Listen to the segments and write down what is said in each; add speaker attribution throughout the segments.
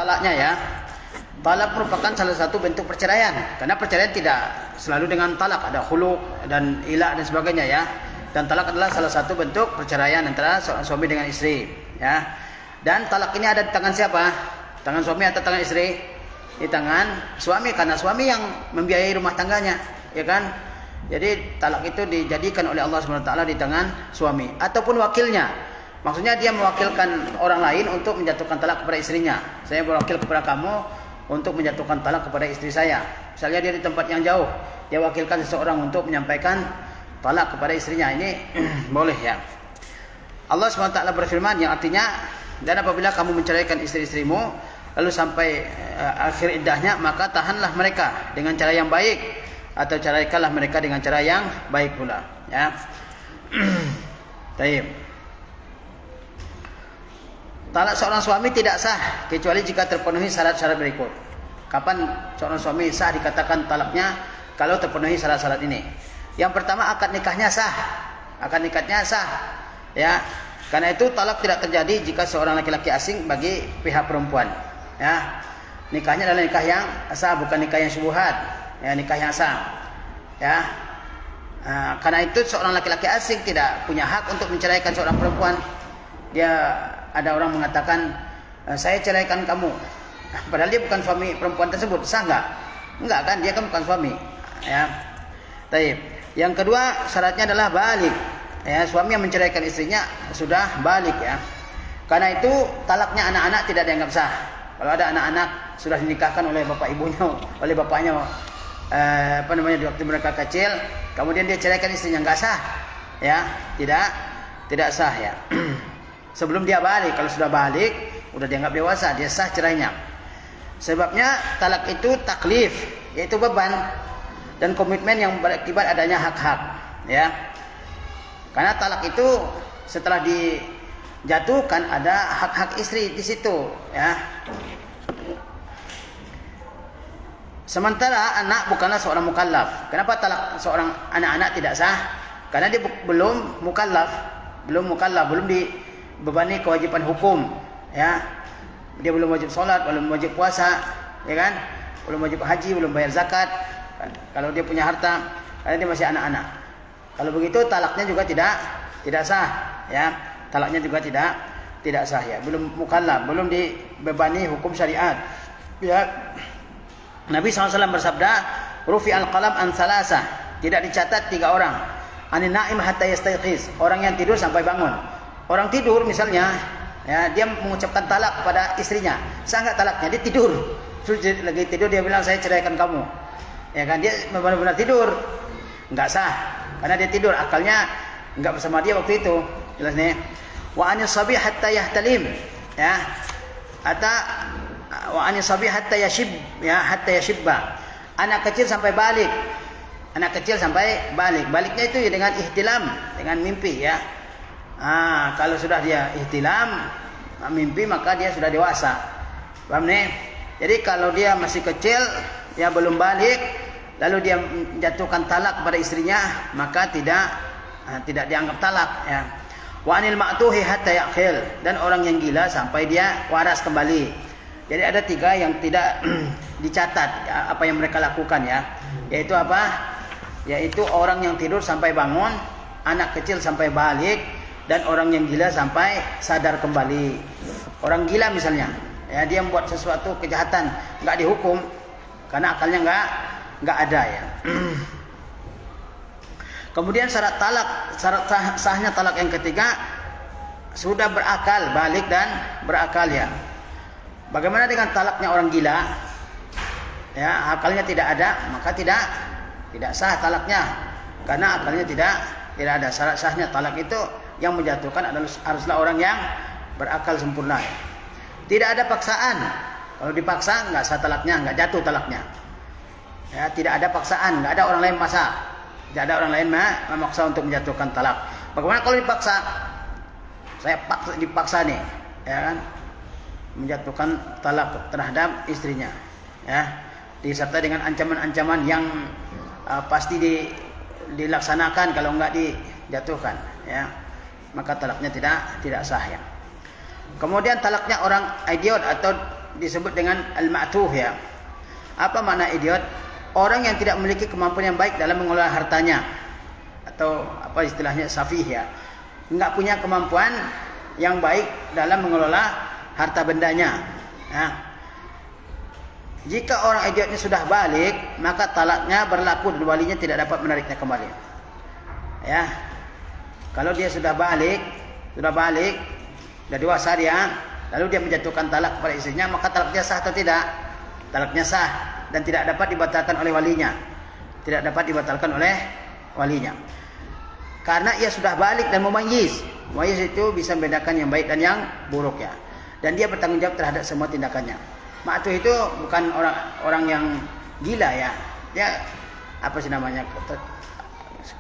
Speaker 1: talaknya ya. Talak merupakan salah satu bentuk perceraian. Karena perceraian tidak selalu dengan talak, ada khulu dan ilah dan sebagainya ya. Dan talak adalah salah satu bentuk perceraian antara suami dengan istri ya. Dan talak ini ada di tangan siapa? Tangan suami atau tangan istri? Di tangan suami, karena suami yang membiayai rumah tangganya, ya kan? Jadi talak itu dijadikan oleh Allah SWT di tangan suami ataupun wakilnya. Maksudnya dia mewakilkan orang lain untuk menjatuhkan talak kepada istrinya. Saya berwakil kepada kamu untuk menjatuhkan talak kepada istri saya. Misalnya dia di tempat yang jauh, dia wakilkan seseorang untuk menyampaikan talak kepada istrinya. Ini boleh ya. Allah SWT berfirman yang artinya, dan apabila kamu menceraikan istri-istrimu lalu sampai akhir iddahnya, maka tahanlah mereka dengan cara yang baik, atau ceraikanlah mereka dengan cara yang baik pula ya. Baik. Talak seorang suami tidak sah kecuali jika terpenuhi syarat-syarat berikut. Kapan seorang suami sah dikatakan talaknya? Kalau terpenuhi syarat-syarat ini. Yang pertama, akad nikahnya sah. Akad nikahnya sah ya. Karena itu talak tidak terjadi jika seorang laki-laki asing bagi pihak perempuan ya. Nikahnya adalah nikah yang sah, bukan nikah yang syubhat ya, nikah yang sah ya. Karena itu seorang laki-laki asing tidak punya hak untuk menceraikan seorang perempuan. Dia ada orang mengatakan, saya ceraikan kamu, padahal dia bukan suami perempuan tersebut, sah enggak? Enggak kan, dia kan bukan suami ya. Baik. Yang kedua, syaratnya adalah balik ya. Suami yang menceraikan istrinya sudah balik ya. Karena itu talaknya anak-anak tidak dianggap sah. Kalau ada anak-anak sudah dinikahkan oleh bapak ibunya, oleh bapaknya di waktu mereka kecil, kemudian dia ceraikan istrinya, enggak sah ya. Tidak sah ya. Sebelum dia balik, kalau sudah balik udah dianggap dewasa, dia sah cerainya. Sebabnya talak itu taklif, yaitu beban dan komitmen yang berakibat adanya hak-hak ya. Karena talak itu setelah dijatuhkan ada hak-hak istri di situ ya. Sementara anak bukanlah seorang mukallaf. Kenapa talak seorang anak-anak tidak sah? Karena dia belum mukallaf, belum dibebani kewajiban hukum ya. Dia belum wajib sholat, belum wajib puasa ya kan, belum wajib haji, belum bayar zakat kalau dia punya harta, karena dia masih anak-anak. Kalau begitu talaknya juga tidak sah ya. Talaknya juga tidak sah ya. Belum mukallaf, belum dibebani hukum syariat ya. Nabi SAW bersabda, rufi al-qalam an salasah, tidak dicatat 3 orang. Anin naim hatta yastayqiz, orang yang tidur sampai bangun. Orang tidur misalnya ya, dia mengucapkan talak kepada istrinya, sah enggak talaknya? Dia tidur, lagi tidur dia bilang saya ceraikan kamu ya kan, dia benar-benar tidur, enggak sah karena dia tidur, akalnya enggak bersama dia waktu itu. Jelas nih. Wa anis sabi hatta yahtalim ya, wa anis sabi hatta yashib ya, hatta yashibba, anak kecil sampai balik. Anak kecil sampai balik. Baliknya itu ya dengan ihtilam, dengan mimpi ya. Kalau sudah dia ihtilam, mimpi, maka dia sudah dewasa. Paham nih? Jadi kalau dia masih kecil, ya belum balik, lalu dia menjatuhkan talak kepada istrinya, maka tidak dianggap talak ya. Wa anil ma'tuhi hatta yaqil, dan orang yang gila sampai dia waras kembali. Jadi ada 3 yang tidak dicatat ya, apa yang mereka lakukan ya. Yaitu apa? Yaitu orang yang tidur sampai bangun, anak kecil sampai balik, dan orang yang gila sampai sadar kembali. Orang gila misalnya ya, dia membuat sesuatu kejahatan, enggak dihukum karena akalnya enggak ada ya. Kemudian syarat sahnya talak yang ketiga, sudah berakal, balik dan berakal ya. Bagaimana dengan talaknya orang gila? Ya, akalnya tidak ada, maka tidak sah talaknya. Karena akalnya tidak ada. Syarat sahnya talak itu yang menjatuhkan haruslah orang yang berakal sempurna. Tidak ada paksaan. Kalau dipaksa enggak sah talaknya, enggak jatuh talaknya. Ya, tidak ada paksaan, enggak ada orang lain maksa. Tidak ada orang lain memaksa untuk menjatuhkan talak. Bagaimana kalau dipaksa? Saya dipaksa nih, ya kan? Menjatuhkan talak terhadap istrinya. Ya. Disertai dengan ancaman-ancaman yang pasti dilaksanakan kalau enggak dijatuhkan, ya. Maka talaknya tidak sah ya. Kemudian talaknya orang idiot atau disebut dengan al-ma'tuh ya. Apa makna idiot? Orang yang tidak memiliki kemampuan yang baik dalam mengelola hartanya, atau apa istilahnya safih ya. Enggak punya kemampuan yang baik dalam mengelola harta bendanya. Ya. Jika orang idiotnya sudah balik, maka talaknya berlaku dan walinya tidak dapat menariknya kembali. Ya. Kalau dia sudah balik, sudah dewasa dia, lalu dia menjatuhkan talak kepada istrinya, maka talaknya sah atau tidak? Talaknya sah dan tidak dapat dibatalkan oleh walinya. Tidak dapat dibatalkan oleh walinya. Karena ia sudah balik dan memayyiz. Memayyiz itu bisa membedakan yang baik dan yang buruk ya. Dan dia bertanggung jawab terhadap semua tindakannya. Ma'tuh itu bukan orang yang gila ya. Dia apa sih namanya?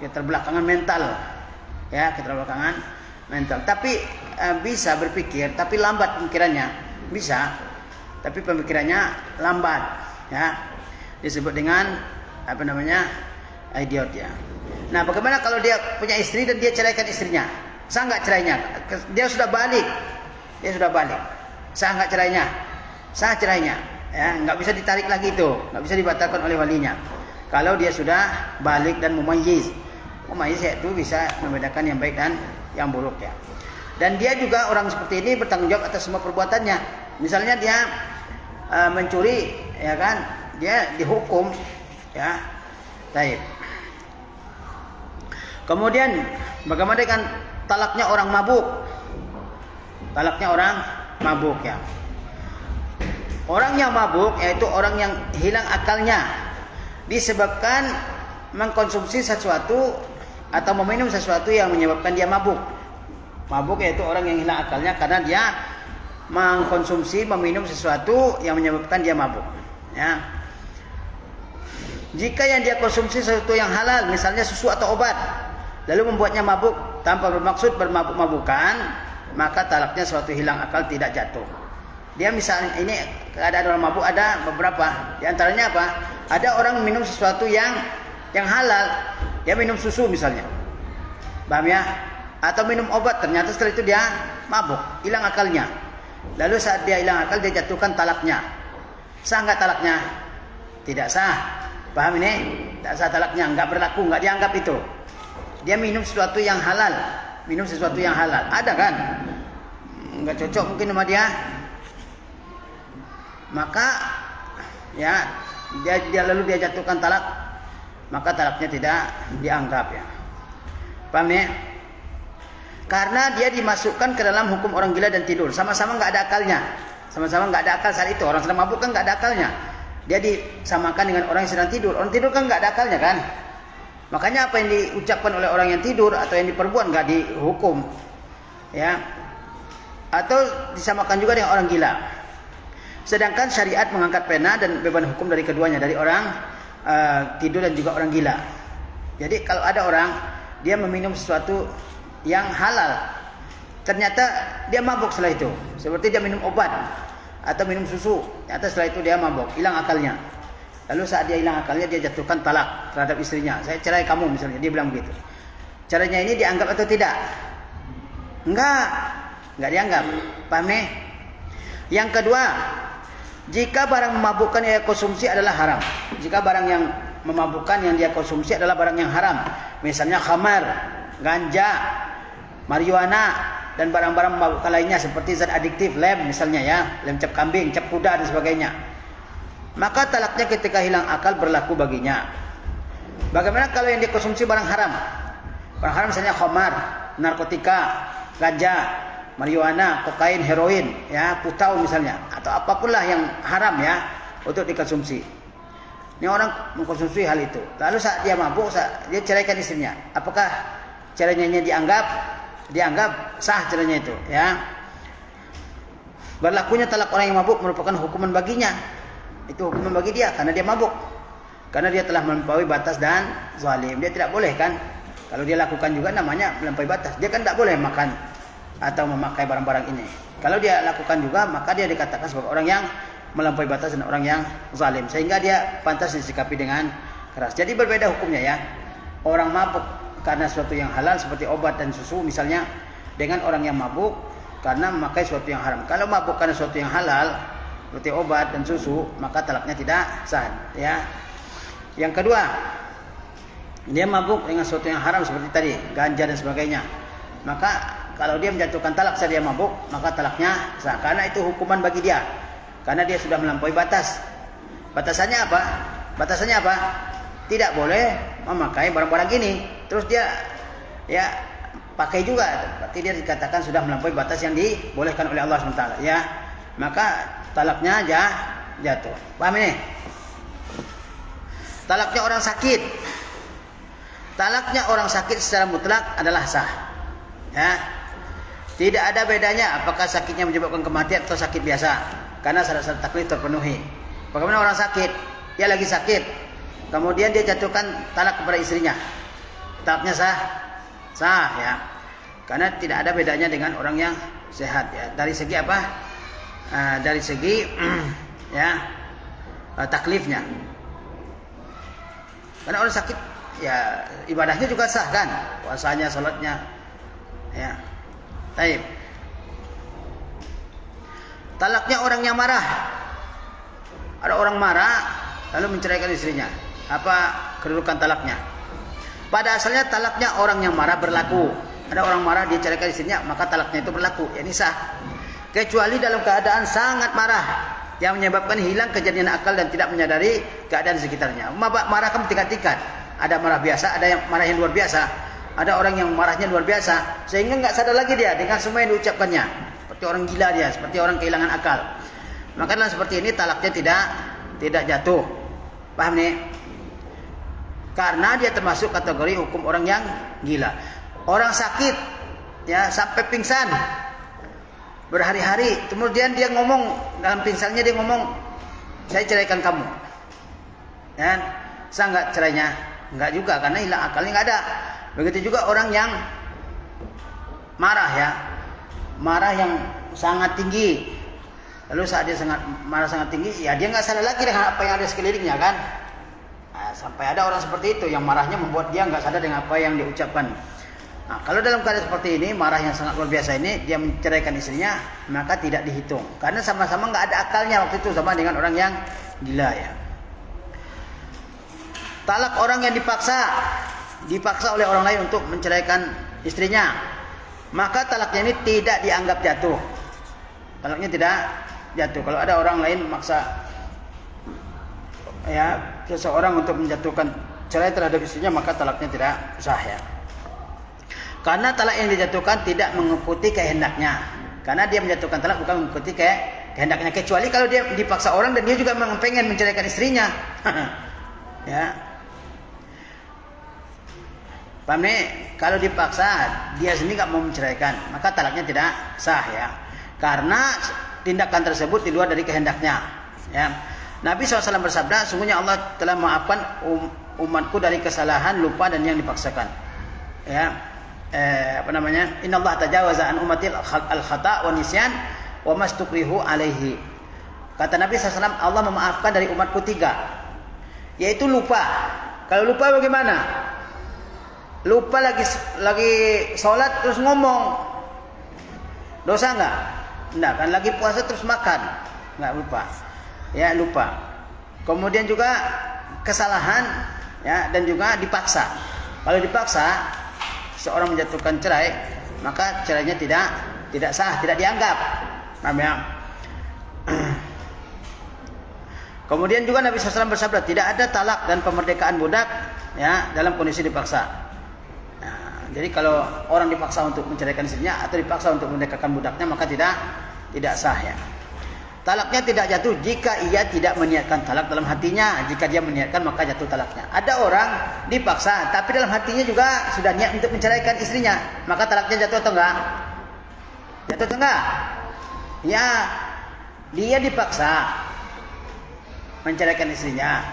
Speaker 1: Keterbelakangan mental. Ya, keterbelakangan mental. Tapi bisa berpikir, tapi lambat pemikirannya. Bisa, tapi pemikirannya lambat. Ya, disebut dengan apa namanya? Idiot ya. Nah, bagaimana kalau dia punya istri dan dia ceraikan istrinya? Sah nggak cerainya? Dia sudah balik. Sah nggak cerainya? Sah cerainya. Ya, nggak bisa ditarik lagi itu, nggak bisa dibatalkan oleh walinya. Kalau dia sudah balik dan memayyiz. Memayyiz itu bisa membedakan yang baik dan yang buruk ya. Dan dia juga orang seperti ini bertanggung jawab atas semua perbuatannya. Misalnya dia mencuri, ya kan? Dia dihukum, ya. Baik. Kemudian bagaimana dengan talaknya orang mabuk? Talaknya orang mabuk ya. Orang yang mabuk yaitu orang yang hilang akalnya disebabkan mengkonsumsi sesuatu atau meminum sesuatu yang menyebabkan dia mabuk. Mabuk yaitu orang yang hilang akalnya karena dia mengkonsumsi, meminum sesuatu yang menyebabkan dia mabuk. Ya. Jika yang dia konsumsi sesuatu yang halal, misalnya susu atau obat, lalu membuatnya mabuk tanpa bermaksud bermabuk-mabukan, maka talaknya suatu hilang akal tidak jatuh. Dia misalnya ini keadaan orang mabuk ada beberapa. Di antaranya apa? Ada orang minum sesuatu yang halal, dia minum susu misalnya. Paham ya? Atau minum obat, ternyata setelah itu dia mabuk, hilang akalnya. Lalu saat dia hilang akal, dia jatuhkan talaknya. Sah enggak talaknya? Tidak sah. Paham ini? Tidak sah talaknya, enggak berlaku, enggak dianggap itu. Dia minum sesuatu yang halal. Ada kan? Enggak cocok mungkin sama dia. Maka ya dia lalu dia jatuhkan talak, maka talaknya tidak dianggap ya. Paham ya? Karena dia dimasukkan ke dalam hukum orang gila dan tidur. Sama-sama enggak ada akalnya. Sama-sama enggak ada akal saat itu. Orang sedang mabuk kan enggak ada akalnya. Dia disamakan dengan orang yang sedang tidur. Orang tidur kan enggak ada akalnya kan? Makanya apa yang diucapkan oleh orang yang tidur atau yang diperbuat enggak dihukum. Ya. Atau disamakan juga dengan orang gila. Sedangkan syariat mengangkat pena dan beban hukum dari keduanya, dari orang tidur dan juga orang gila. Jadi kalau ada orang dia meminum sesuatu yang halal, ternyata dia mabuk setelah itu. Seperti dia minum obat atau minum susu, ternyata setelah itu dia mabuk, hilang akalnya. Lalu saat dia hilang akalnya, dia jatuhkan talak terhadap istrinya. Saya cerai kamu misalnya, dia bilang begitu. Caranya ini dianggap atau tidak? Enggak dianggap. Paham nih? Yang kedua, jika barang memabukkan yang dia konsumsi adalah haram. Jika barang yang memabukkan yang dia konsumsi adalah barang yang haram, misalnya khamar, ganja, marijuana dan barang-barang memabukkan lainnya seperti zat adiktif, lem misalnya ya, lem cap kambing, cap kuda dan sebagainya, maka talaknya ketika hilang akal berlaku baginya. Bagaimana kalau yang dikonsumsi barang haram? Barang haram misalnya khamar, narkotika, ganja, marijuana, kokain, heroin, ya, putau misalnya, atau apapun lah yang haram ya untuk dikonsumsi. Ini orang mengkonsumsi hal itu. Lalu saat dia mabuk, dia ceraikan istrinya. Apakah caranya dianggap sah caranya itu? Ya. Berlakunya talak orang yang mabuk merupakan hukuman baginya. Itu hukuman bagi dia karena dia mabuk. Karena dia telah melampaui batas dan zalim. Dia tidak boleh kan? Kalau dia lakukan juga namanya melampaui batas. Dia kan tidak boleh makan atau memakai barang-barang ini. Kalau dia lakukan juga, maka dia dikatakan sebagai orang yang melampaui batas dan orang yang zalim, sehingga dia pantas disikapi dengan keras. Jadi berbeda hukumnya ya. Orang mabuk karena sesuatu yang halal seperti obat dan susu misalnya, dengan orang yang mabuk karena memakai sesuatu yang haram. Kalau mabuk karena sesuatu yang halal, seperti obat dan susu, maka talaknya tidak sah. Ya. Yang kedua, dia mabuk dengan sesuatu yang haram seperti tadi, ganja dan sebagainya. Maka kalau dia menjatuhkan talak saat dia mabuk, maka talaknya sah. Karena itu hukuman bagi dia. Karena dia sudah melampaui batas. Batasannya apa? Batasannya apa? Tidak boleh memakai barang-barang ini. Terus dia ya pakai juga. Berarti dia dikatakan sudah melampaui batas yang dibolehkan oleh Allah SWT. Ya, maka talaknya jatuh. Paham ini? Talaknya orang sakit. Talaknya orang sakit secara mutlak adalah sah. Ya. Tidak ada bedanya apakah sakitnya menyebabkan kematian atau sakit biasa. Karena syarat-syarat taklif terpenuhi. Bagaimana orang sakit? Dia lagi sakit. Kemudian dia jatuhkan talak kepada istrinya. Talaknya sah? Sah ya. Karena tidak ada bedanya dengan orang yang sehat ya. Dari segi apa? Dari segi ya taklifnya. Karena orang sakit ya ibadahnya juga sah kan, puasanya, salatnya. Ya. Baik. Talaknya orang yang marah. Ada orang marah lalu menceraikan istrinya. Apa kedudukan talaknya? Pada asalnya talaknya orang yang marah berlaku. Ada orang marah dia ceraikan istrinya, maka talaknya itu berlaku, yakni sah. Kecuali dalam keadaan sangat marah yang menyebabkan hilang kejadian akal dan tidak menyadari keadaan sekitarnya. Marah kan tingkat-tingkat. Ada marah biasa, ada yang marah yang luar biasa. Ada orang yang marahnya luar biasa sehingga enggak sadar lagi dia dengan semua yang diucapkannya. Seperti orang gila dia, seperti orang kehilangan akal. Maka dalam seperti ini talaknya tidak jatuh. Paham nih? Karena dia termasuk kategori hukum orang yang gila. Orang sakit ya sampai pingsan berhari-hari, kemudian dia ngomong dalam pingsannya, dia ngomong, saya ceraikan kamu. Dan sah enggak cerainya? Enggak juga, karena hilang akalnya enggak ada. Begitu juga orang yang marah ya, marah yang sangat tinggi. Lalu saat dia marah sangat tinggi, ya dia enggak sadar lagi dengan apa yang ada sekelilingnya kan. Nah, sampai ada orang seperti itu yang marahnya membuat dia enggak sadar dengan apa yang dia ucapkan. Nah, kalau dalam keadaan seperti ini, marah yang sangat luar biasa ini, dia menceraikan istrinya, maka tidak dihitung. Karena sama-sama nggak ada akalnya waktu itu, sama dengan orang yang gila ya. Talak orang yang dipaksa oleh orang lain untuk menceraikan istrinya, maka talaknya ini tidak dianggap jatuh. Talaknya tidak jatuh. Kalau ada orang lain memaksa ya seseorang untuk menjatuhkan cerai terhadap istrinya, maka talaknya tidak sah ya. Karena talak yang dijatuhkan tidak mengikuti kehendaknya. Karena dia menjatuhkan talak bukan mengikuti kehendaknya. Kecuali kalau dia dipaksa orang dan dia juga memang pengen menceraikan istrinya. Ya. Paham nih? Kalau dipaksa dia sendiri nggak mau menceraikan, maka talaknya tidak sah ya. Karena tindakan tersebut di luar dari kehendaknya. Ya. Nabi SAW bersabda, sungguhnya Allah telah memaafkan umatku dari kesalahan, lupa dan yang dipaksakan. Ya. Inna Allah tajawaza an umatil al-khata' wa nisyan wa mastukrihu alaihi. Kata Nabi SAW, Allah memaafkan dari umatku 3, yaitu lupa. Kalau lupa bagaimana? Lupa lagi sholat terus ngomong, dosa enggak? Enggak kan, lagi puasa terus makan, enggak lupa. Ya lupa. Kemudian juga kesalahan ya, dan juga dipaksa. Kalau dipaksa seorang menjatuhkan cerai, maka cerainya tidak sah, tidak dianggap. Paham ya? Kemudian juga Nabi SAW bersabda, tidak ada talak dan pemerdekaan budak ya dalam kondisi dipaksa. Nah, jadi kalau orang dipaksa untuk menceraikan istrinya atau dipaksa untuk memerdekakan budaknya, maka tidak sah ya. Talaknya tidak jatuh jika ia tidak meniatkan talak dalam hatinya. Jika dia meniatkan, maka jatuh talaknya. Ada orang dipaksa, tapi dalam hatinya juga sudah niat untuk menceraikan istrinya, maka talaknya jatuh atau enggak? Jatuh atau enggak? Ya, dia dipaksa menceraikan istrinya.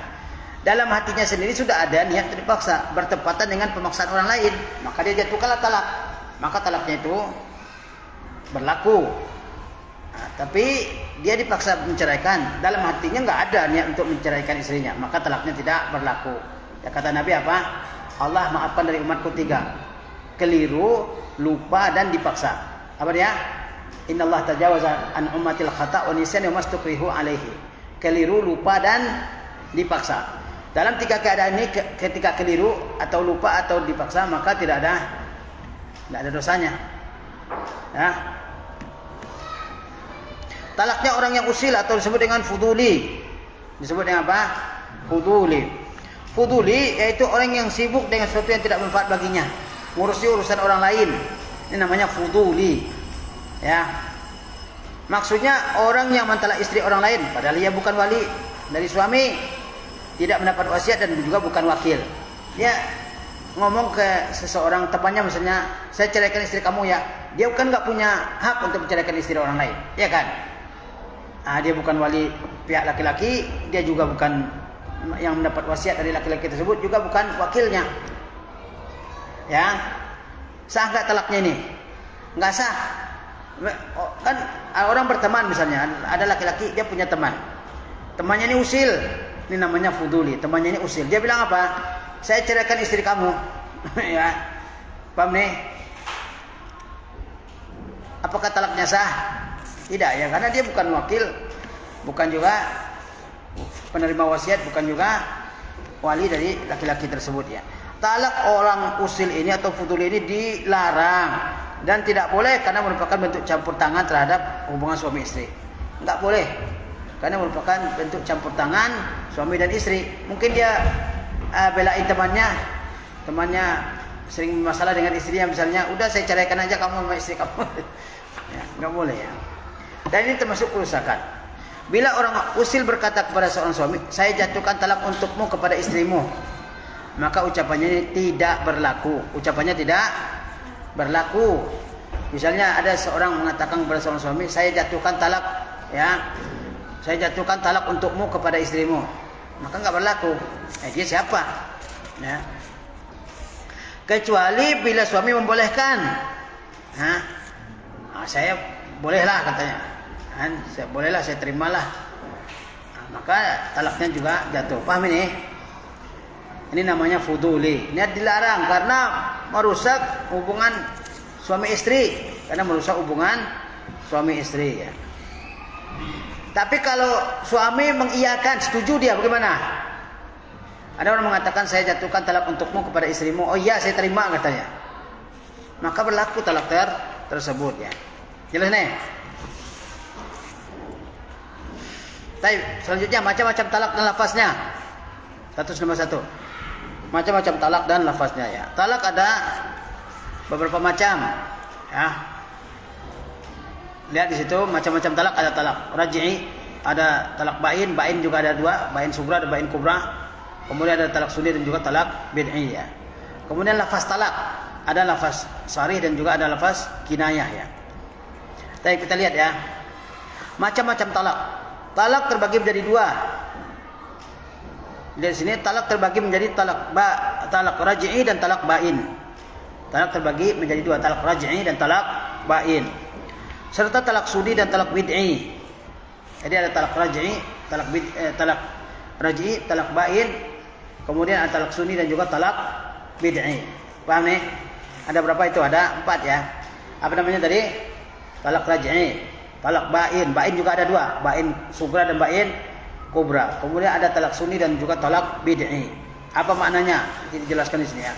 Speaker 1: Dalam hatinya sendiri sudah ada niat untuk dipaksa, bertepatan dengan pemaksaan orang lain, maka dia jatuhkanlah talak. Maka talaknya itu berlaku. Nah, tapi dia dipaksa menceraikan, dalam hatinya nggak ada niat untuk menceraikan istrinya, maka talaknya tidak berlaku. Ya, kata Nabi apa? Allah maafkan dari umatku 3, keliru, lupa dan dipaksa. Apa dia? Innallaha tajawaza an ummatil khata' wa nisyan wa mastukrihu alaihi. Keliru, lupa dan dipaksa. Dalam 3 keadaan ini, ketika keliru atau lupa atau dipaksa, maka tidak ada dosanya. Ya. Talaknya orang yang usil atau disebut dengan fuduli. Disebut dengan apa? Fuduli. Fuduli yaitu orang yang sibuk dengan sesuatu yang tidak bermanfaat baginya, ngurusi urusan orang lain. Ini namanya fuduli. Ya. Maksudnya orang yang mentalak istri orang lain padahal ia bukan wali dari suami, tidak mendapat wasiat dan juga bukan wakil. Dia ngomong ke seseorang temannya misalnya, saya ceraikan istri kamu ya. Dia kan nggak punya hak untuk menceraikan istri orang lain, ya kan? Dia bukan wali pihak laki-laki, dia juga bukan yang mendapat wasiat dari laki-laki tersebut, juga bukan wakilnya. Ya, sah nggak talaknya ini? Nggak sah. Kan orang berteman misalnya, ada laki-laki dia punya teman, temannya ini usil, ini namanya fuduli. Temannya ini usil, dia bilang apa? Saya ceraikan istri kamu. Ya, paham nih? Apakah talaknya sah? Tidak ya, karena dia bukan wakil, bukan juga penerima wasiat, bukan juga wali dari laki-laki tersebut ya. Talak orang usil ini atau fuduli ini dilarang dan tidak boleh karena merupakan bentuk campur tangan terhadap hubungan suami istri. Enggak boleh karena merupakan bentuk campur tangan suami dan istri. Mungkin dia belain temannya sering masalah dengan istrinya misalnya, udah saya ceraikan aja kamu sama istri kamu. Ya, enggak boleh ya. Dan ini termasuk kerusakan. Bila orang usil berkata kepada seorang suami, saya jatuhkan talak untukmu kepada istrimu, maka ucapannya ini tidak berlaku. Ucapannya tidak berlaku. Misalnya ada seorang mengatakan kepada seorang suami, saya jatuhkan talak, ya, saya jatuhkan talak untukmu kepada istrimu, maka nggak berlaku. Dia siapa? Ya. Kecuali bila suami membolehkan. Saya bolehlah katanya. Saya bolehlah, saya terimalah. Maka talaknya juga jatuh. Paham ini? Ini namanya fuduli. Ini dilarang karena merusak hubungan suami istri. Karena merusak hubungan suami istri ya. Tapi kalau suami mengiyakan, setuju dia, bagaimana? Ada orang mengatakan saya jatuhkan talak untukmu kepada istrimu. Oh iya, saya terima katanya. Maka berlaku talak tersebut ya. Jelas nih? Baik, selanjutnya macam-macam talak dan lafaznya. 151. Macam-macam talak dan lafaznya ya. Talak ada beberapa macam ya. Lihat di situ macam-macam talak, ada talak raj'i, ada talak bain, bain juga ada 2, bain sugra dan bain kubra. Kemudian ada talak sunni dan juga talak bid'i ya. Kemudian lafaz talak, ada lafaz sharih dan juga ada lafaz kinayah ya. Baik, kita lihat ya. Macam-macam talak. Talak terbagi menjadi 2. Di sini talak terbagi menjadi talak raj'i dan talak bain. Talak terbagi menjadi 2, talak raj'i dan talak bain. Serta talak sunni dan talak bid'i. Jadi ada talak raj'i, talak raj'i, talak bain, kemudian ada talak sunni dan juga talak bid'i. Paham nih? Ada berapa itu? Ada 4 ya. Apa namanya tadi? Talak raj'i, talak bain. Bain juga ada 2, bain sugra dan bain kubra. Kemudian ada talak sunni dan juga talak bid'i. Apa maknanya? Dijelaskan di sini ya.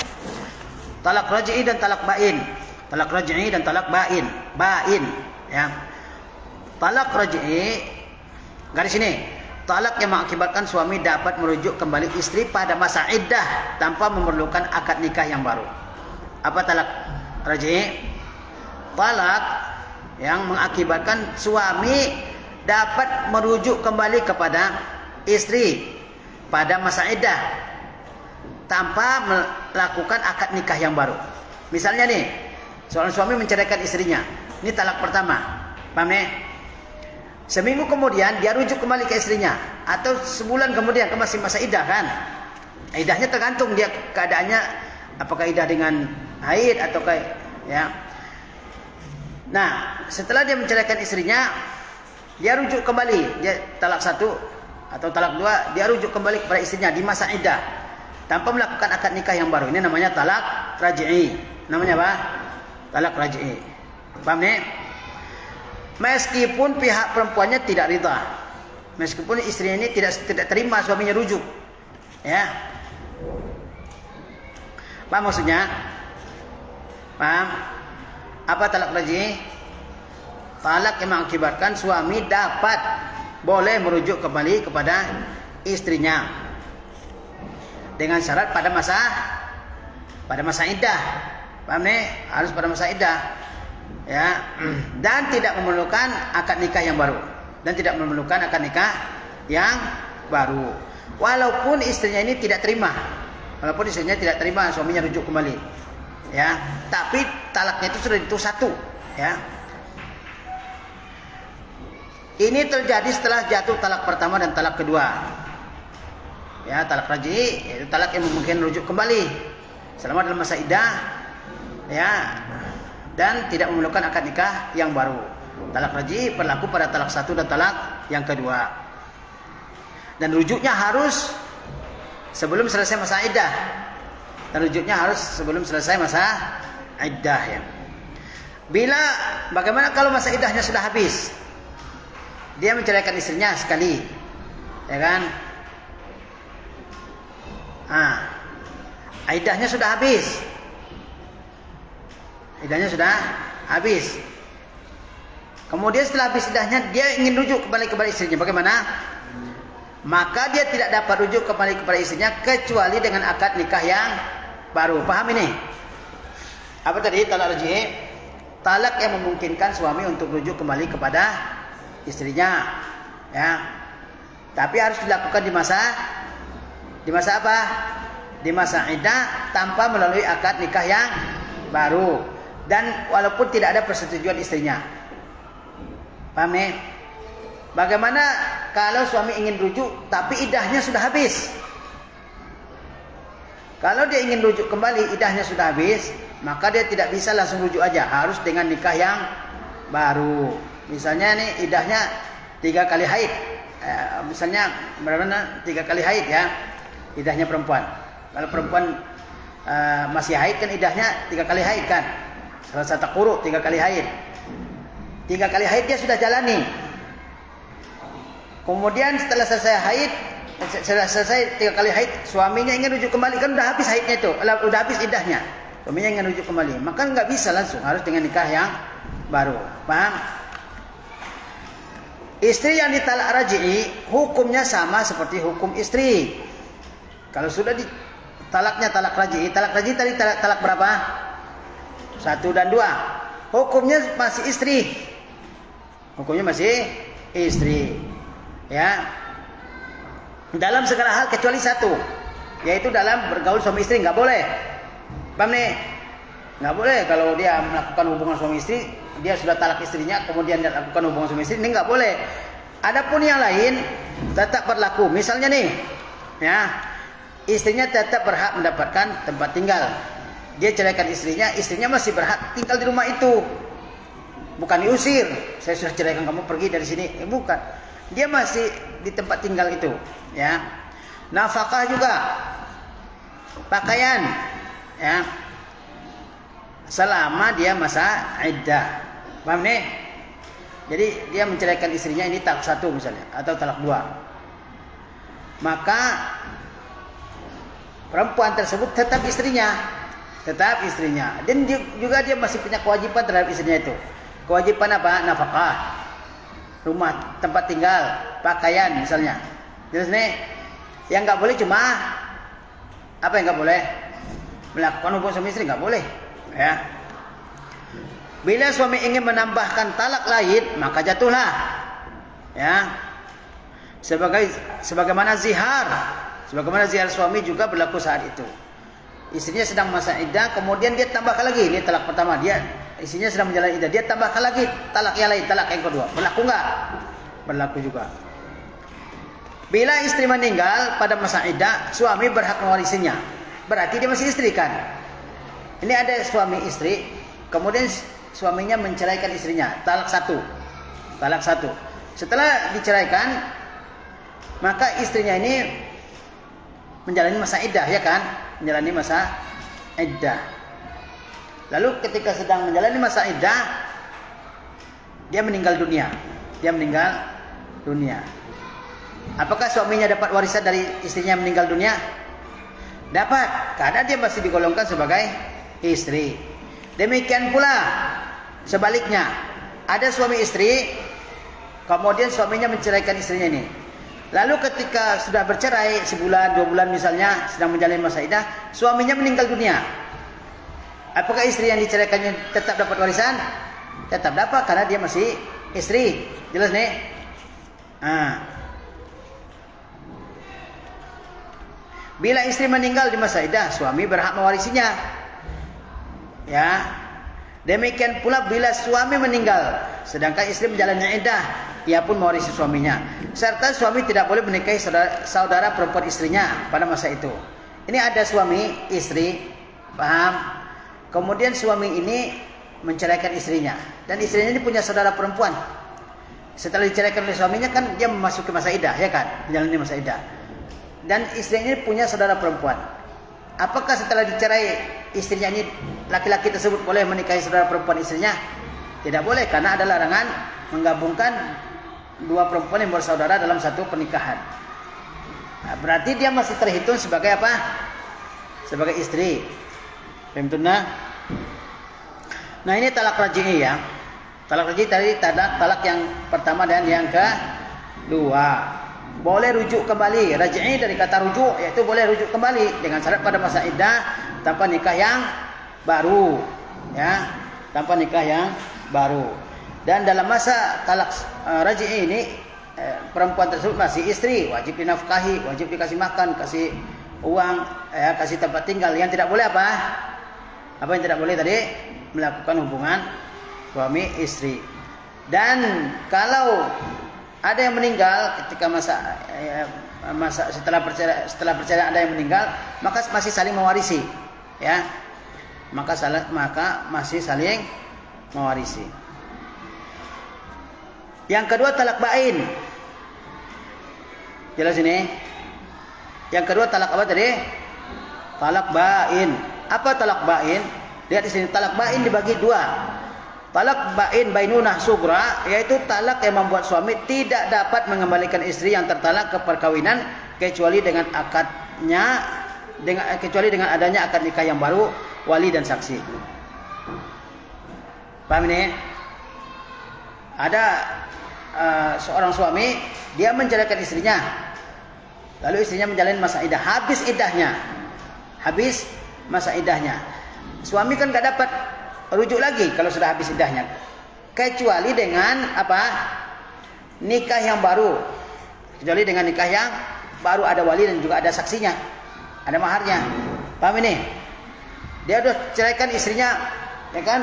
Speaker 1: Talak raj'i dan talak bain. Talak raj'i dan talak bain. Bain ya. Talak raj'i garis sini. Talak yang mengakibatkan suami dapat merujuk kembali istri pada masa iddah tanpa memerlukan akad nikah yang baru. Apa talak raj'i? Talak yang mengakibatkan suami dapat merujuk kembali kepada istri pada masa iddah tanpa melakukan akad nikah yang baru. Misalnya nih, seorang suami menceraikan istrinya. Ini talak pertama. Paham nih? Seminggu kemudian dia rujuk kembali ke istrinya, atau sebulan kemudian, ke masih masa iddah kan? Iddahnya tergantung dia keadaannya, apakah iddah dengan haid atau ya. Nah, setelah dia menceraikan istrinya, dia rujuk kembali, dia talak 1 atau talak 2, dia rujuk kembali kepada istrinya di masa iddah tanpa melakukan akad nikah yang baru. Ini namanya talak raj'i. Namanya apa? Talak raj'i. Paham nih? meskipun pihak perempuannya tidak ridha, meskipun istrinya ini tidak terima suaminya rujuk, ya. Paham maksudnya? Paham? Apa talak raj'i? Talak yang mengakibatkan suami boleh merujuk kembali kepada istrinya dengan syarat pada masa iddah. Paham nih? Harus pada masa iddah, ya. Dan tidak memerlukan akad nikah yang baru, walaupun istrinya ini tidak terima, suaminya rujuk kembali, ya. Tapi talaknya itu sudah itu satu, ya. Ini terjadi setelah jatuh talak pertama dan talak kedua. Ya, talak raj'i yaitu talak yang memungkinkan rujuk kembali selama dalam masa iddah, ya, dan tidak memerlukan akad nikah yang baru. Talak raj'i berlaku pada talak satu dan talak yang kedua. Dan rujuknya harus sebelum selesai masa iddah. Ya. Bagaimana kalau masa iddahnya sudah habis? Dia menceraikan istrinya sekali, ya kan? Iddahnya sudah habis. Kemudian setelah habis iddahnya dia ingin rujuk kembali kepada istrinya. Bagaimana? Maka dia tidak dapat rujuk kembali kepada istrinya kecuali dengan akad nikah yang baru. Paham ini? Apa tadi talak raj'i? Talak yang memungkinkan suami untuk rujuk kembali kepada istrinya, ya. Tapi harus dilakukan di masa apa? Di masa iddah tanpa melalui akad nikah yang baru dan walaupun tidak ada persetujuan istrinya. Paham nih? Bagaimana kalau suami ingin rujuk tapi iddahnya sudah habis? Kalau dia ingin rujuk kembali, iddahnya sudah habis, maka dia tidak bisa langsung rujuk aja, harus dengan nikah yang baru. Misalnya nih iddahnya 3 kali haid, misalnya berapa 3 kali haid, ya, iddahnya perempuan. Kalau perempuan masih haid kan iddahnya 3 kali haid kan, salah satu quru 3 kali haid. 3 kali haid dia sudah jalani. Kemudian setelah selesai 3 kali haid, suaminya ingin rujuk kembali, kan udah habis haidnya itu, udah habis iddahnya. Suaminya ingin rujuk kembali, maka nggak bisa langsung, harus dengan nikah yang baru. Paham? Istri yang ditalak raj'i hukumnya sama seperti hukum istri. Kalau sudah ditalaknya talak raj'i tadi talak berapa? 1 dan 2. Hukumnya masih istri. Ya. Dalam segala hal kecuali satu, yaitu dalam bergaul suami istri nggak boleh. Paham nih? Nggak boleh kalau dia melakukan hubungan suami istri, dia sudah talak istrinya, kemudian dia lakukan hubungan suami istri, ini nggak boleh. Adapun yang lain tetap berlaku. Misalnya nih, ya, istrinya tetap berhak mendapatkan tempat tinggal. Dia ceraikan istrinya masih berhak tinggal di rumah itu. Bukan diusir, saya sudah ceraikan kamu pergi dari sini. Bukan. Dia masih di tempat tinggal itu, ya. Nafkah juga, pakaian, ya. Selama dia masa iddah. Paham nih? Jadi dia menceraikan istrinya ini talak 1 misalnya, atau talak 2. Maka perempuan tersebut tetap istrinya. Dan juga dia masih punya kewajiban terhadap istrinya itu. Kewajiban apa? Nafkah, rumah, tempat tinggal, pakaian misalnya. Jelas nih? Yang nggak boleh cuma apa yang nggak boleh? Melakukan hubungan suami istri nggak boleh. Ya. Bila suami ingin menambahkan talak lain, maka jatuhlah, ya. Sebagaimana zihar suami juga berlaku saat itu. Istrinya sedang masa iddah, kemudian dia tambahkan lagi, ini talak pertama, istrinya sedang menjalani iddah, dia tambahkan lagi talak yang lain, talak yang kedua. Berlaku enggak? Berlaku juga. Bila istri meninggal pada masa iddah, suami berhak mewarisinya. Berarti dia masih istri kan? Ini ada suami istri, kemudian suaminya menceraikan istrinya, talak satu. Setelah diceraikan, maka istrinya ini menjalani masa iddah, ya kan? Menjalani masa iddah. Lalu ketika sedang menjalani masa iddah, Dia meninggal dunia. Dia meninggal dunia. Apakah suaminya dapat warisan dari istrinya meninggal dunia? Dapat, karena dia masih digolongkan sebagai istri. Demikian pula sebaliknya, ada suami istri, kemudian suaminya menceraikan istrinya ini. Lalu ketika sudah bercerai sebulan, 2 bulan misalnya, sedang menjalani masa iddah, suaminya meninggal dunia. Apakah istri yang diceraikannya tetap dapat warisan? Tetap dapat, karena dia masih istri. Jelas nih? Bila istri meninggal di masa iddah, suami berhak mewarisinya. Ya. Demikian pula bila suami meninggal sedangkan istri menjalani iddah, ia pun mewarisi suaminya. Serta suami tidak boleh menikahi saudara perempuan istrinya pada masa itu. Ini ada suami, istri, paham? Kemudian suami ini menceraikan istrinya, dan istrinya ini punya saudara perempuan. Setelah diceraikan oleh suaminya kan dia memasuki masa iddah, ya kan? Menjalani masa iddah. Dan istrinya ini punya saudara perempuan. Apakah setelah dicerai istrinya ini, laki-laki tersebut boleh menikahi saudara perempuan istrinya? Tidak boleh, karena ada larangan menggabungkan 2 perempuan yang bersaudara dalam satu pernikahan. Nah, berarti dia masih terhitung sebagai apa? Sebagai istri. Paham? Nah, ini talak raj'i ya. Talak raj'i tadi talak yang pertama dan yang kedua. Boleh rujuk kembali. Raj'i dari kata rujuk, yaitu boleh rujuk kembali dengan syarat pada masa iddah tanpa nikah yang baru, ya, tanpa nikah yang baru. Dan dalam masa talak raj'i ini perempuan tersebut masih istri, wajib dinafkahi, wajib dikasih makan, kasih uang, ya, kasih tempat tinggal. Yang tidak boleh apa? Apa yang tidak boleh tadi? Melakukan hubungan suami istri. Dan kalau ada yang meninggal ketika masa setelah perceraian ada yang meninggal, maka masih saling mewarisi, ya. Maka masih saling mewarisi. Yang kedua talak bain. Jelas ini? Yang kedua talak apa tadi? Talak bain. Apa talak bain? Lihat di sini, talak bain dibagi 2. Talak bain bainunah sugra, yaitu talak yang membuat suami tidak dapat mengembalikan istri yang tertalak ke perkawinan kecuali dengan adanya akad nikah yang baru, wali dan saksi. Paham ini? Ada seorang suami, dia menceraikan istrinya. Lalu istrinya menjalani masa iddah, habis masa iddahnya. Suami kan enggak dapat rujuk lagi kalau sudah habis iddahnya, kecuali dengan apa? Nikah yang baru. Kecuali dengan nikah yang baru, ada wali dan juga ada saksinya, ada maharnya. Paham ini? Dia sudah ceraikan istrinya, ya kan?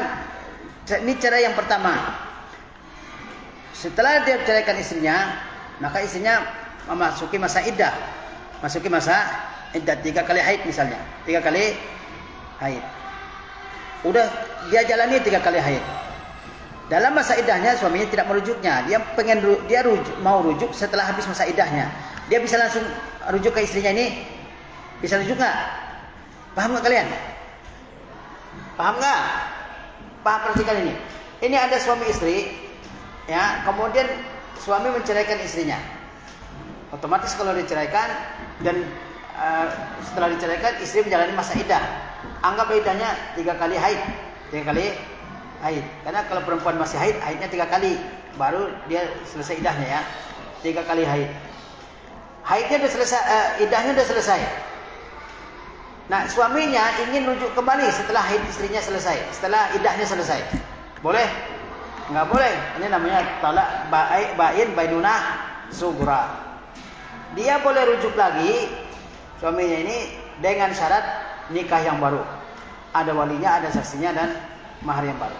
Speaker 1: Ini cerai yang pertama. Setelah dia ceraikan istrinya, maka istrinya memasuki masa iddah. Masuki masa iddah 3 kali haid misalnya. 3 kali haid. Udah dia jalani 3 kali haid. Dalam masa iddahnya suaminya tidak merujuknya. Dia mau rujuk setelah habis masa iddahnya. Dia bisa langsung rujuk ke istrinya ini? Bisa rujuk enggak? Paham enggak kalian? Paham enggak? Paham, perhatikan ini. Ini ada suami istri, ya, kemudian suami menceraikan istrinya. Otomatis kalau diceraikan dan setelah diceraikan istri menjalani masa iddah. Anggap iddahnya 3 kali haid. 3 kali haid. Karena kalau perempuan masih haid, haidnya 3 kali. Baru dia selesai iddahnya, ya. 3 kali haid. Haidnya sudah selesai, iddahnya sudah selesai. Nah, suaminya ingin rujuk kembali setelah haid istrinya selesai, setelah iddahnya selesai. Boleh? Enggak boleh. Ini namanya talak bain bainunah sugra. Dia boleh rujuk lagi suaminya ini dengan syarat nikah yang baru. Ada walinya, ada saksinya dan mahar yang baru.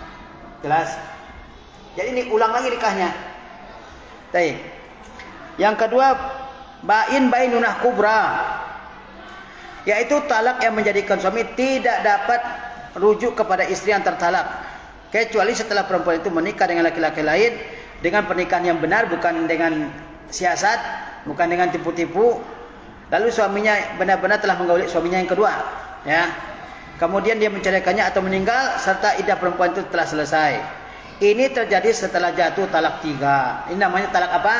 Speaker 1: Jelas? Jadi ini ulang lagi nikahnya. Baik. Yang kedua, bain bainunah kubra, yaitu talak yang menjadikan suami tidak dapat rujuk kepada istri yang tertalak, kecuali setelah perempuan itu menikah dengan laki-laki lain dengan pernikahan yang benar, bukan dengan siasat, bukan dengan tipu-tipu. Lalu suaminya benar-benar telah menggauli suaminya yang kedua, ya. Kemudian dia menceraikannya atau meninggal serta iddah perempuan itu telah selesai. Ini terjadi setelah jatuh talak 3. Ini namanya talak apa?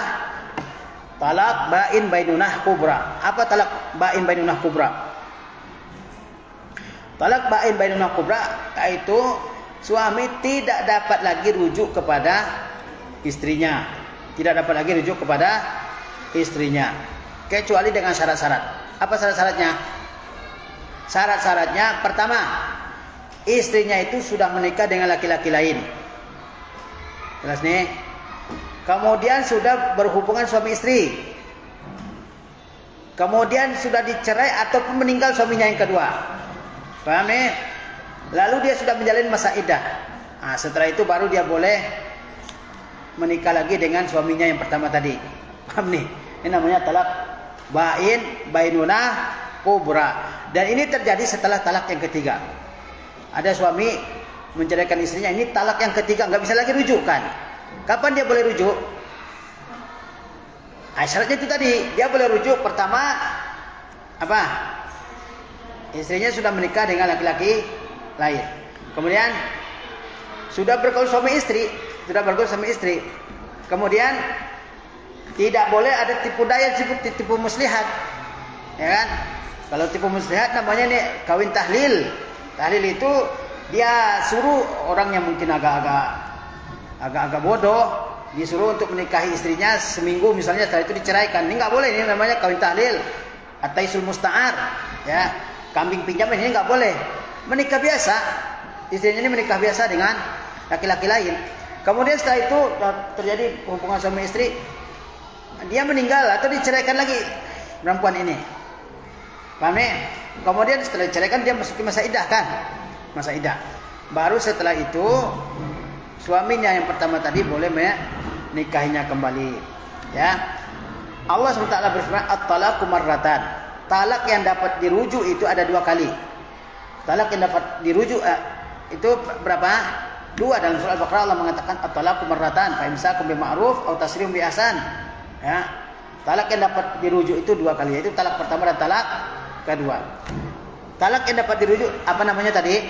Speaker 1: Talak bain bainunah kubra. Apa talak bain bainunah kubra? Talak bain bainunah kubra yaitu suami tidak dapat lagi rujuk kepada istrinya. Tidak dapat lagi rujuk kepada istrinya. Kecuali dengan syarat-syarat. Apa syarat-syaratnya? Syarat-syaratnya pertama, istrinya itu sudah menikah dengan laki-laki lain. Jelas nih? Kemudian sudah berhubungan suami istri. Kemudian sudah dicerai ataupun meninggal suaminya yang kedua. Paham nih? Lalu dia sudah menjalani masa iddah. Nah, setelah itu baru dia boleh menikah lagi dengan suaminya yang pertama tadi. Paham nih? Ini namanya talak bain bainunah kubra. Dan ini terjadi setelah talak yang ketiga. Ada suami menceraikan istrinya, ini talak yang ketiga, nggak bisa lagi rujuk kan? Kapan dia boleh rujuk? Nah, syaratnya itu tadi, dia boleh rujuk pertama apa? Istrinya sudah menikah dengan laki-laki lain. Kemudian sudah bergaul suami istri, Kemudian tidak boleh ada tipu daya, tipu muslihat, ya kan? Kalau tipu muslihat namanya nih kawin tahlil. Tahlil itu dia suruh orang yang mungkin agak bodoh, disuruh untuk menikahi istrinya seminggu misalnya, setelah itu diceraikan. Ini nggak boleh, ini namanya kawin tahlil. At-taisul musta'ar, ya, kambing pinjaman, ini nggak boleh. Menikah biasa, istrinya ini menikah biasa dengan laki-laki lain. Kemudian setelah itu terjadi hubungan suami istri, dia meninggal atau diceraikan lagi perempuan ini. Paham ya? Kemudian setelah diceraikan dia masuki masa iddah kan? Masa iddah. Baru setelah itu suaminya yang pertama tadi boleh menikahinya kembali. Ya. Allah SWT berfirman, at-talaqu marratan. Talak yang dapat dirujuk itu ada 2 kali. Talak yang dapat dirujuk itu berapa? 2. Dalam surah Al-Baqarah Allah mengatakan at-talaqu marratan, fa imsakum bima'ruf aw tasrihum bi ihsan. Ya. Talak yang dapat dirujuk itu 2 kali, yaitu talak pertama dan talak kedua. Talak yang dapat dirujuk apa namanya tadi?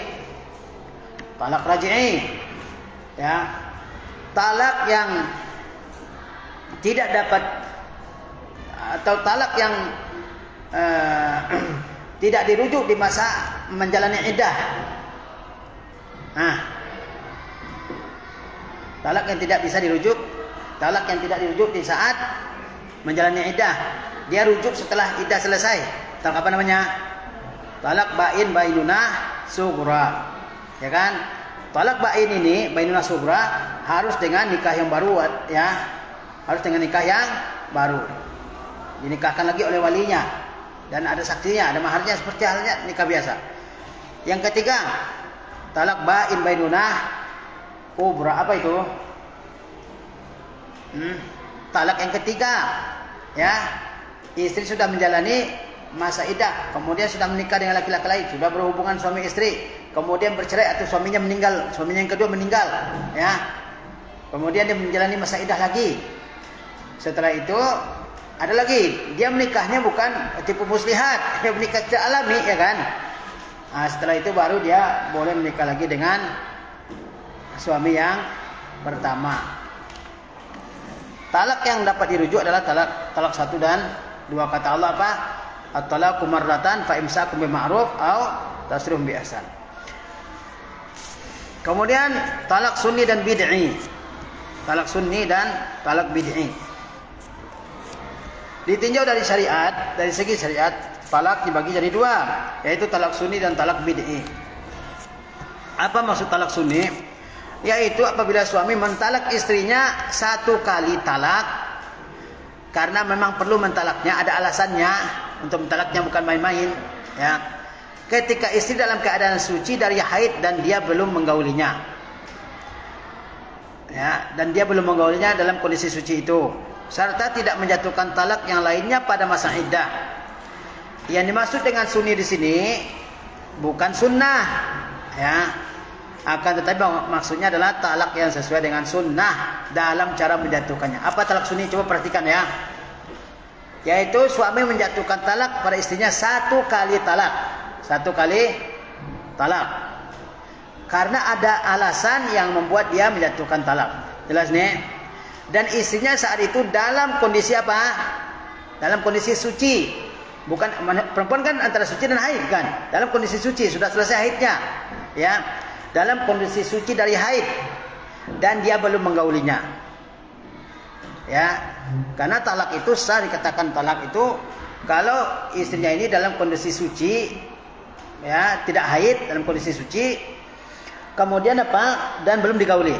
Speaker 1: Talak raj'i. Ya. Talak yang tidak dapat atau talak yang tidak dirujuk di masa menjalani iddah. Nah, talak yang tidak bisa dirujuk, talak yang tidak dirujuk di saat menjalani iddah, dia rujuk setelah iddah selesai. Talak apa namanya? Talak bain bainunah sughra. Ya kan? Talak bain ini bainunah sughra harus dengan nikah yang baru, ya. Harus dengan nikah yang baru. Dinikahkan lagi oleh walinya dan ada saksinya, ada maharnya seperti halnya nikah biasa. Yang ketiga, talak bain bainunah kubra. Apa itu? Talak yang ketiga, ya. Istri sudah menjalani masa iddah, kemudian sudah menikah dengan laki-laki lain, sudah berhubungan suami istri, kemudian bercerai atau suaminya meninggal, suaminya yang kedua meninggal, ya. Kemudian dia menjalani masa iddah lagi. Setelah itu ada lagi, dia menikahnya bukan tipu muslihat, dia menikah secara alami, ya kan? Nah, setelah itu baru dia boleh menikah lagi dengan suami yang pertama. Talak yang dapat dirujuk adalah talak 1 dan 2. Kata Allah apa? At-talaqu marratan fa imsakum bima'ruf aw tasrihum bi ihsan. Kemudian talak sunni dan bid'i. Talak sunni dan talak bid'i. Ditinjau dari syariat, dari segi syariat, talak dibagi jadi 2, yaitu talak sunni dan talak bid'i. Apa maksud talak sunni? Yaitu apabila suami mentalak istrinya 1 kali talak karena memang perlu mentalaknya, ada alasannya untuk mentalaknya, bukan main-main, ya. Ketika istri dalam keadaan suci dari haid dan dia belum menggaulinya, ya, dan dia belum menggaulinya dalam kondisi suci itu, serta tidak menjatuhkan talak yang lainnya pada masa iddah. Yang dimaksud dengan sunni di sini bukan sunnah, ya. Akan tetapi maksudnya adalah talak yang sesuai dengan sunnah dalam cara menjatuhkannya. Apa talak sunni? Coba perhatikan, ya. Yaitu suami menjatuhkan talak pada istrinya 1 kali talak. 1 kali talak. karena ada alasan yang membuat dia menjatuhkan talak. Jelas nih? Dan istrinya saat itu dalam kondisi apa? Dalam kondisi suci. Bukan, perempuan kan antara suci dan haid kan? Dalam kondisi suci, sudah selesai haidnya. Ya. Dalam kondisi suci dari haid dan dia belum menggaulinya. Ya. Karena talak itu sah, dikatakan talak itu kalau istrinya ini dalam kondisi suci, ya, tidak haid, dalam kondisi suci, kemudian apa? Dan belum digauli.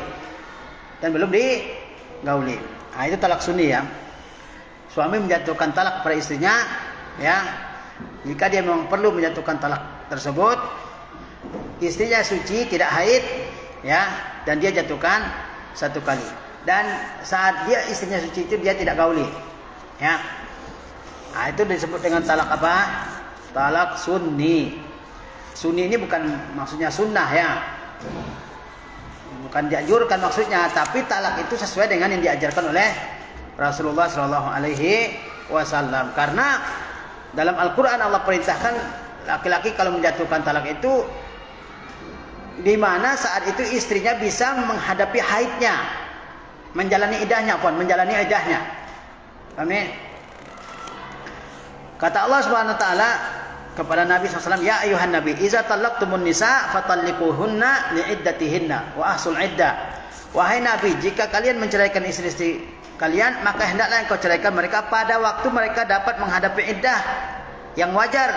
Speaker 1: Nah, itu talak sunni ya. Suami menjatuhkan talak kepada istrinya, ya. Jika dia memang perlu menjatuhkan talak tersebut, istrinya suci, tidak haid, ya, dan dia jatuhkan satu kali. Dan saat dia istrinya suci itu dia tidak gauli, ya. Nah, itu disebut dengan talak apa? Talak sunni. Sunni ini bukan maksudnya sunnah ya. Bukan dianjurkan maksudnya, tapi talak itu sesuai dengan yang diajarkan oleh Rasulullah Shallallahu Alaihi Wasallam. Karena dalam Al-Quran Allah perintahkan laki-laki kalau menjatuhkan talak itu, di mana saat itu istrinya bisa menghadapi haidnya, menjalani iddahnya. Paham ya? Kata Allah Subhanahu Wa Taala kepada Nabi SAW, ya ayuhan Nabi, iza talaqtumun nisa fatallikuhunna li'iddatihinna wa ahsul iddah. Wahai Nabi, jika kalian menceraikan istri-istri kalian, maka hendaklah engkau ceraikan mereka pada waktu mereka dapat menghadapi iddah yang wajar,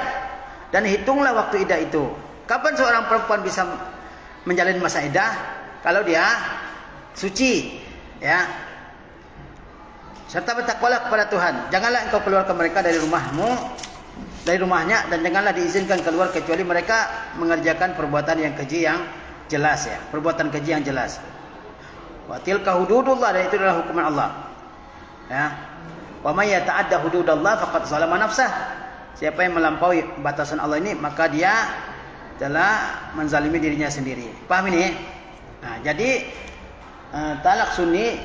Speaker 1: dan hitunglah waktu iddah itu. Kapan seorang perempuan bisa menjalani masa iddah? Kalau dia suci, ya. Serta bertakwalah kepada Tuhan. Janganlah engkau keluarkan mereka dari rumahnya, dan janganlah diizinkan keluar kecuali mereka mengerjakan perbuatan yang keji yang jelas ya. Perbuatan keji yang jelas. Wa tilka hududullah, dan itu adalah hukuman Allah. Ya. Wa may yata'adda hududallah faqad zalama nafsah. Siapa yang melampaui batasan Allah ini, maka dia telah menzalimi dirinya sendiri. Paham ini? Nah, jadi talak sunni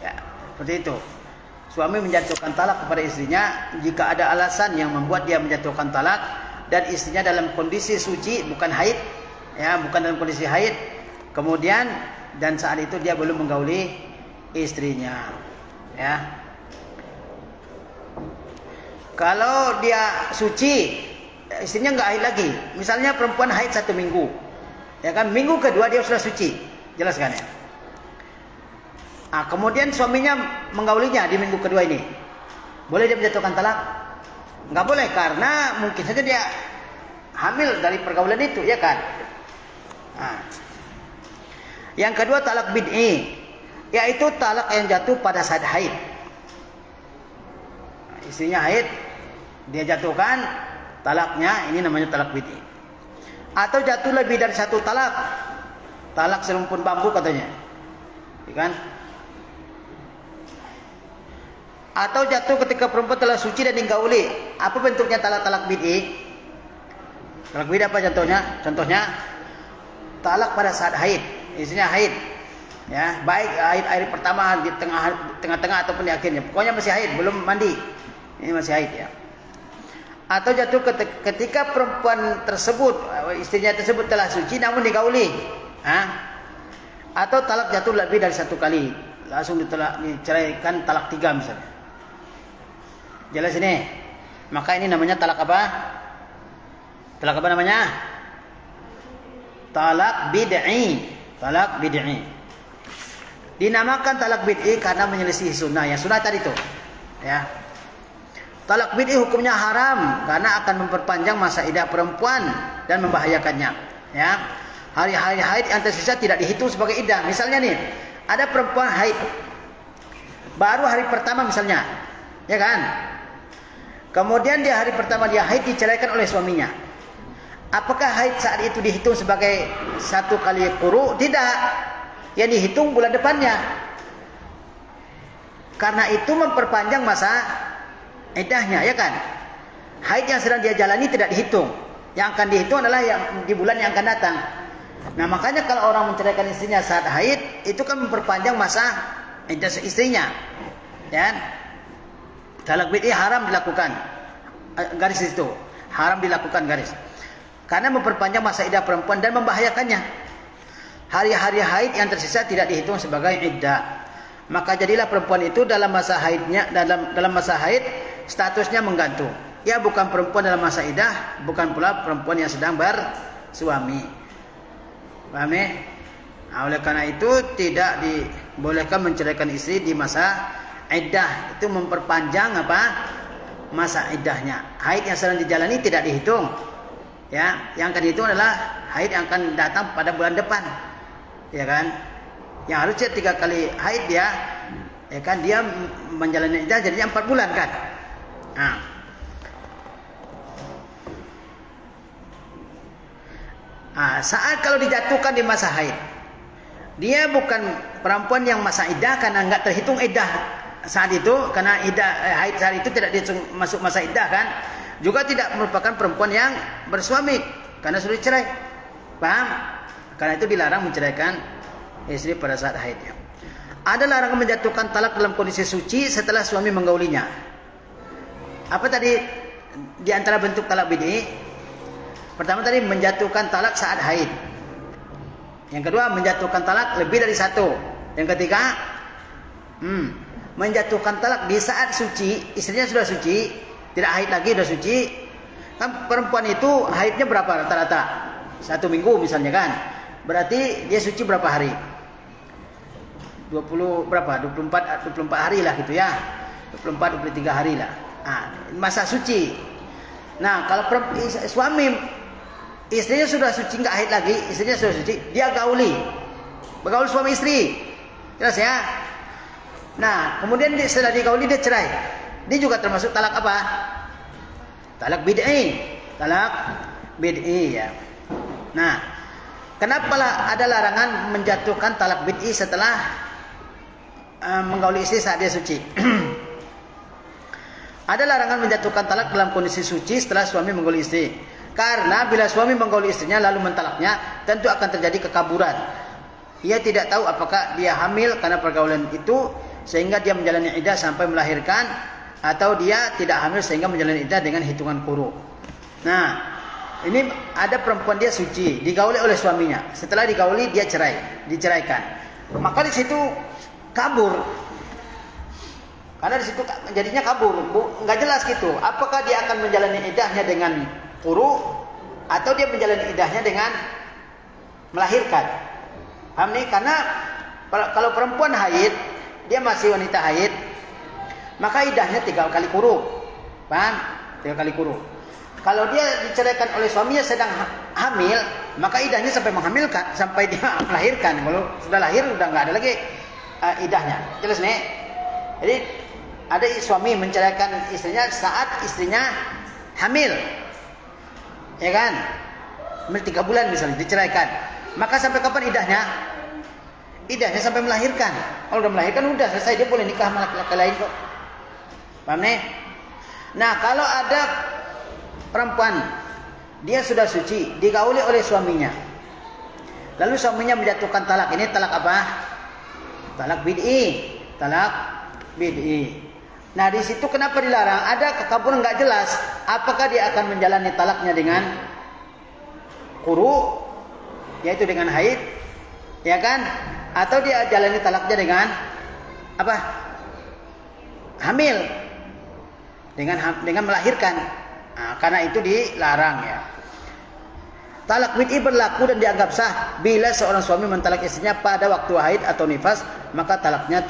Speaker 1: ya, seperti itu. Suami menjatuhkan talak kepada istrinya jika ada alasan yang membuat dia menjatuhkan talak, dan istrinya dalam kondisi suci, bukan haid, ya, bukan dalam kondisi haid. Kemudian dan saat itu dia belum menggauli istrinya, ya. Kalau dia suci, istrinya nggak haid lagi. Misalnya perempuan haid 1 minggu, ya kan? Minggu kedua dia sudah suci, jelas kan ya? Nah, kemudian suaminya menggaulinya di minggu kedua ini, boleh dia menjatuhkan talak? Nggak boleh, karena mungkin saja dia hamil dari pergaulan itu, ya kan? Nah. Yang kedua talak bid'i, yaitu talak yang jatuh pada saat haid. Nah, istrinya haid, dia jatuhkan talaknya, ini namanya talak bid'i. Atau jatuh lebih dari 1 talak, talak serumpun bambu katanya, ya kan? Atau jatuh ketika perempuan telah suci dan digauli. Apa bentuknya talak bid'i? Talak bid'i apa contohnya? Contohnya talak pada saat haid, istrinya haid, ya, baik haid pertama, di tengah-tengah ataupun di akhirnya, pokoknya masih haid, belum mandi, ini masih haid ya. Atau jatuh ketika perempuan tersebut, istrinya tersebut telah suci namun digauli, atau talak jatuh lebih dari 1 kali, langsung diceraikan talak 3 misalnya. Jelas ini? Maka ini namanya talak apa? Talak apa namanya? Talak bid'i. Talak bid'i. Dinamakan talak bid'i karena menyelisih sunnah. Yang sunnah tadi itu, ya. Talak bid'i hukumnya haram karena akan memperpanjang masa iddah perempuan dan membahayakannya, ya. Hari-hari haid yang tersisa tidak dihitung sebagai iddah. Misalnya nih, ada perempuan haid baru hari pertama misalnya, ya kan? Kemudian di hari pertama dia haid, diceraikan oleh suaminya. Apakah haid saat itu dihitung sebagai 1 kali quru? Tidak. Yang dihitung bulan depannya. Karena itu memperpanjang masa iddahnya, ya kan? Haid yang sedang dia jalani tidak dihitung. Yang akan dihitung adalah yang di bulan yang akan datang. Nah, makanya kalau orang menceraikan istrinya saat haid, itu kan memperpanjang masa iddah istrinya. Ya. Talak bid'i haram dilakukan. Garis di situ. Haram dilakukan garis. Karena memperpanjang masa iddah perempuan dan membahayakannya. hari-hari haid yang tersisa tidak dihitung sebagai iddah. Maka jadilah perempuan itu dalam masa haidnya, dalam masa haid statusnya menggantung. Ia bukan perempuan dalam masa iddah, bukan pula perempuan yang sedang bersuami. Paham ya? Nah, oleh karena itu tidak dibolehkan menceraikan istri di masa iddah. Itu memperpanjang masa iddahnya. Haid yang sedang dijalani tidak dihitung. Ya, yang akan dihitung adalah haid yang akan datang pada bulan depan. Ya kan? Yang harusnya 3 kali haid dia, ya kan, dia menjalani iddah jadinya 4 bulan kan. Saat kalau dijatuhkan di masa haid, dia bukan perempuan yang masa iddah karena enggak terhitung iddah saat itu, karena haid saat itu tidak masuk masa iddah kan. Juga tidak merupakan perempuan yang bersuami karena sudah dicerai. Paham? Karena itu dilarang menceraikan istri pada saat haidnya. Ada larangan menjatuhkan talak dalam kondisi suci setelah suami menggaulinya. Apa tadi di antara bentuk talak bid'i? Pertama tadi menjatuhkan talak saat haid. Yang kedua menjatuhkan talak lebih dari 1. Yang ketiga menjatuhkan talak di saat suci, istrinya sudah suci, tidak haid lagi, sudah suci. Kan perempuan itu haidnya berapa rata-rata? 1 minggu misalnya kan. Berarti dia suci berapa hari? 24 hari lah gitu ya. 23 hari lah. Masa suci. Nah, kalau suami istrinya sudah suci, enggak haid lagi, istrinya sudah suci, dia gauli. Bergaul suami istri. Jelas ya? Nah, kemudian setelah digauli dia cerai. Dia juga termasuk talak apa? Talak bid'i. Talak bid'i ya. Nah, kenapa ada larangan menjatuhkan talak bid'i setelah menggauli istri saat dia suci? Ada larangan menjatuhkan talak dalam kondisi suci setelah suami menggauli istri. Karena bila suami menggauli istrinya lalu mentalaknya, tentu akan terjadi kekaburan. Ia tidak tahu apakah dia hamil karena pergaulan itu sehingga dia menjalani iddah sampai melahirkan, atau dia tidak hamil sehingga menjalani iddah dengan hitungan quru. Nah, ini ada perempuan dia suci, digauli oleh suaminya. Setelah digauli dia diceraikan. Maka di situ kabur. Karena di situ jadinya kabur, enggak jelas gitu. Apakah dia akan menjalani iddahnya dengan quru atau dia menjalani iddahnya dengan melahirkan? Paham nih? Karena kalau perempuan haid, dia masih wanita haid, maka iddahnya 3 kali quru. Paham? 3 kali quru. Kalau dia diceraikan oleh suaminya sedang hamil, maka iddahnya sampai menghamilkan, sampai dia melahirkan. Kalau sudah lahir udah enggak ada lagi iddahnya. Jelas nih? Jadi ada suami menceraikan istrinya saat istrinya hamil. Ya kan? Hamil 3 bulan misalnya diceraikan. Maka sampai kapan iddahnya? Iddahnya sampai melahirkan. Kalau udah melahirkan udah selesai, dia boleh nikah sama laki-laki lain kok. Paham nih? Nah, kalau ada perempuan dia sudah suci, digauli oleh suaminya, lalu suaminya menjatuhkan talak, ini talak apa? Talak bid'i. Talak bid'i. Nah, di situ kenapa dilarang? Ada kekaburan enggak jelas. Apakah dia akan menjalani talaknya dengan quru, yaitu dengan haid, ya kan? Atau dia jalani talaknya dengan apa? Hamil. Dengan melahirkan. Nah, karena itu dilarang ya. Talak bid'i berlaku dan dianggap sah bila seorang suami mentalak istrinya pada waktu haid atau nifas, maka talaknya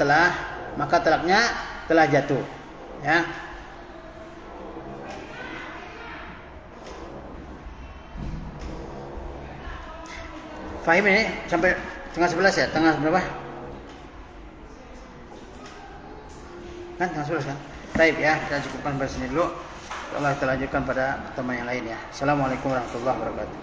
Speaker 1: telah jatuh. Ya. Fahim ini sampai tengah 11 ya? Tengah berapa? Kan tengah 11 kan? Baik ya, kita cukupkan sampai sini dulu. Allah kita lanjutkan pada pertemuan yang lain ya. Assalamualaikum warahmatullahi wabarakatuh.